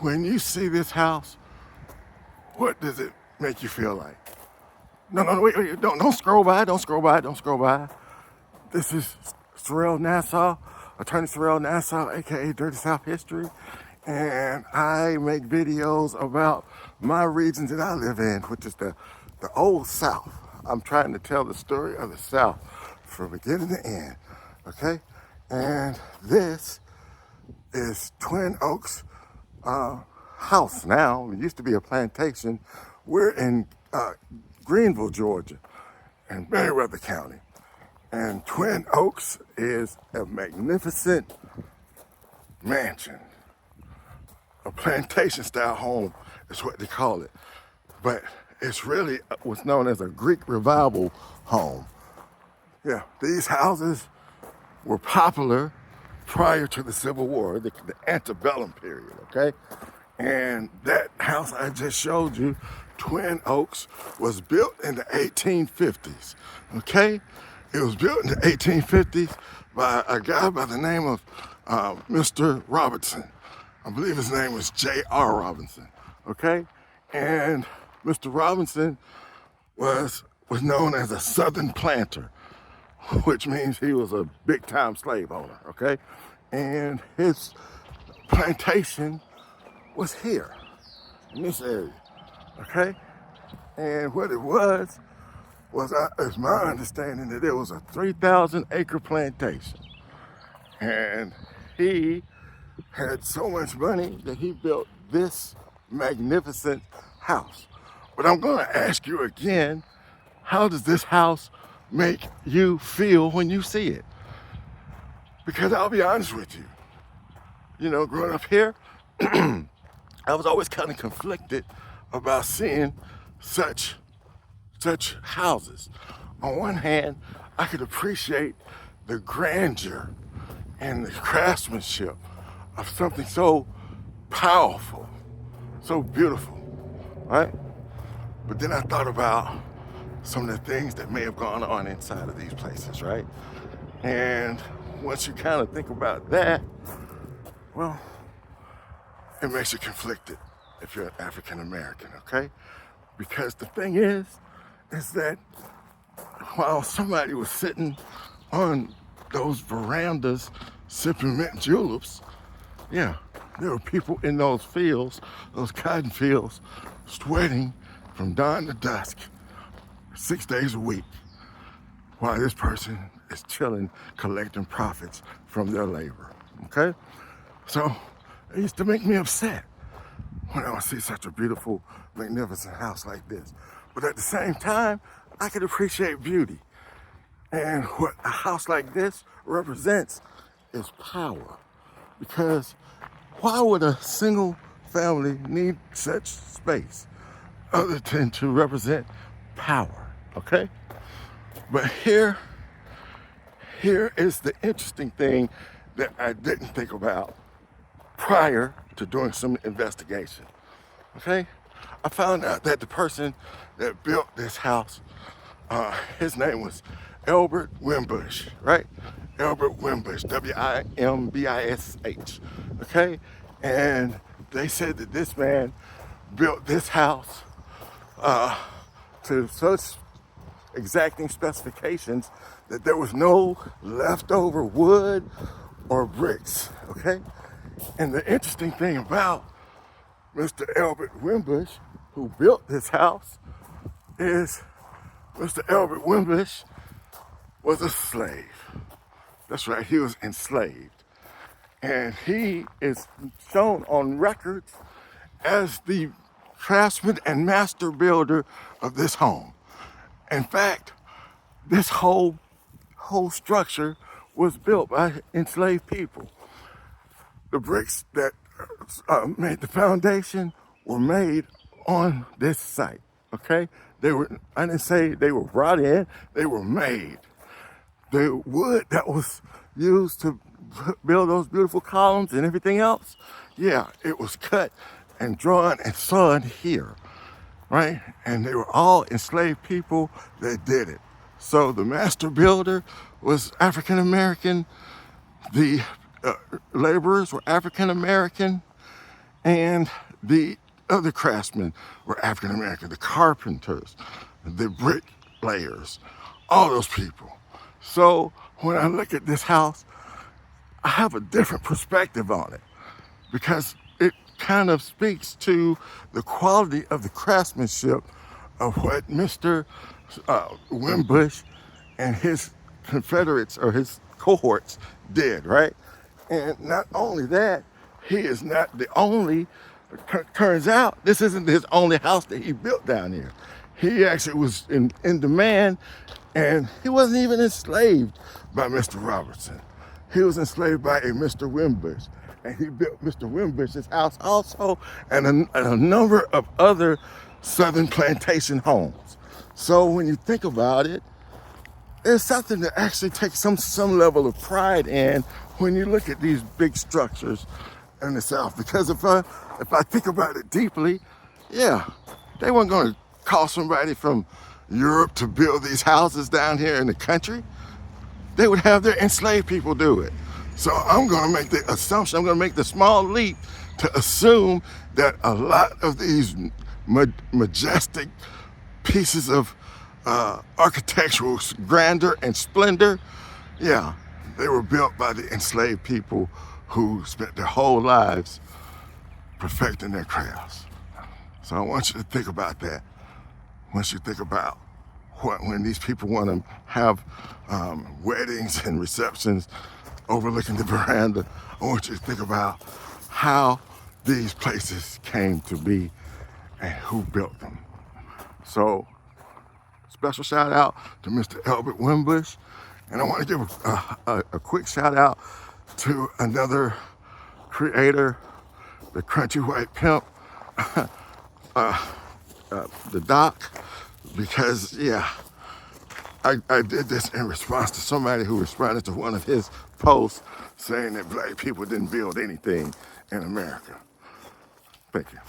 when you see this house, what does it make you feel like? No, wait, don't scroll by, don't scroll by. This is Sorrell Nassau, Attorney Sorrell Nassau, aka Dirty South History, and I make videos about my regions that I live in, which is the Old South. I'm trying to tell the story of the South from beginning to end, okay? And this is Twin Oaks house now. It used to be a plantation. We're in Greenville, Georgia, in Meriwether County. And Twin Oaks is a magnificent mansion. A plantation-style home is what they call it. But it's really what's known as a Greek revival home. Yeah, these houses were popular prior to the Civil War, the antebellum period, okay? And that house I just showed you, Twin Oaks, was built in the 1850s, okay? It was built in the 1850s by a guy by the name of Mr. Robinson. I believe his name was J.R. Robinson, okay? And Mr. Robinson was known as a Southern planter, which means he was a big-time slave owner, okay? And his plantation was here, in this area, okay? And what it was it's my understanding that it was a 3,000-acre plantation. And he had so much money that he built this magnificent house. But I'm gonna ask you again, how does this house make you feel when you see it? Because I'll be honest with you, you know, growing up here, I was always kind of conflicted about seeing such houses. On one hand, I could appreciate the grandeur and the craftsmanship of something so powerful, so beautiful, right? But then I thought about some of the things that may have gone on inside of these places, right? And once you kind of think about that, well, it makes you conflicted if you're an African American, okay? Because the thing is that while somebody was sitting on those verandas sipping mint juleps, yeah, there were people in those fields, those cotton fields, sweating from dawn to dusk, 6 days a week, while this person is chilling, collecting profits from their labor, okay? So it used to make me upset when I would see such a beautiful, magnificent house like this. But at the same time, I could appreciate beauty. And what a house like this represents is power. Because why would a single family need such space other than to represent power, okay? But here is the interesting thing that I didn't think about prior to doing some investigation, okay? I found out that the person that built this house, his name was Elbert Wimbush, right? Elbert Wimbush, W-I-M-B-I-S-H, okay? And they said that this man built this house to such exacting specifications that there was no leftover wood or bricks, okay? And the interesting thing about Mr. Elbert Wimbush, who built this house, is Mr. Elbert Wimbush was a slave. That's right, he was enslaved. And he is shown on records as the craftsman and master builder of this home. In fact, this whole structure was built by enslaved people. The bricks that made the foundation were made on this site, okay? I didn't say they were brought in, they were made. The wood that was used to build those beautiful columns and everything else, yeah, it was cut and drawn and sawn here, right? And they were all enslaved people that did it. So the master builder was African American, the laborers were African American, And the other craftsmen were African American, the carpenters, the bricklayers, all those people. So when I look at this house, I have a different perspective on it because it kind of speaks to the quality of the craftsmanship of what Mr. Wimbush and his Confederates or his cohorts did, right? And not only that, he is not the only, turns out this isn't his only house that he built down here. He actually was in demand, and he wasn't even enslaved by Mr. Robertson. He was enslaved by a Mr. Wimbush, and he built Mr. Wimbush's house also, and a number of other Southern plantation homes. So when you think about it, it's something to actually take some level of pride in when you look at these big structures in the South. Because if I think about it deeply, yeah, they weren't going to call somebody from Europe to build these houses down here in the country. They would have their enslaved people do it. So I'm going to make the assumption, I'm going to make the small leap to assume that a lot of these majestic pieces of architectural grandeur and splendor, yeah, they were built by the enslaved people who spent their whole lives perfecting their crafts. So I want you to think about that. Once you think about when these people want to have weddings and receptions overlooking the veranda, I want you to think about how these places came to be and who built them. So, special shout out to Mr. Elbert Wimbush. And I want to give a quick shout out to another creator, the Crunchy White Pimp, the Doc, because yeah, I did this in response to somebody who responded to one of his posts saying that black people didn't build anything in America. Thank you.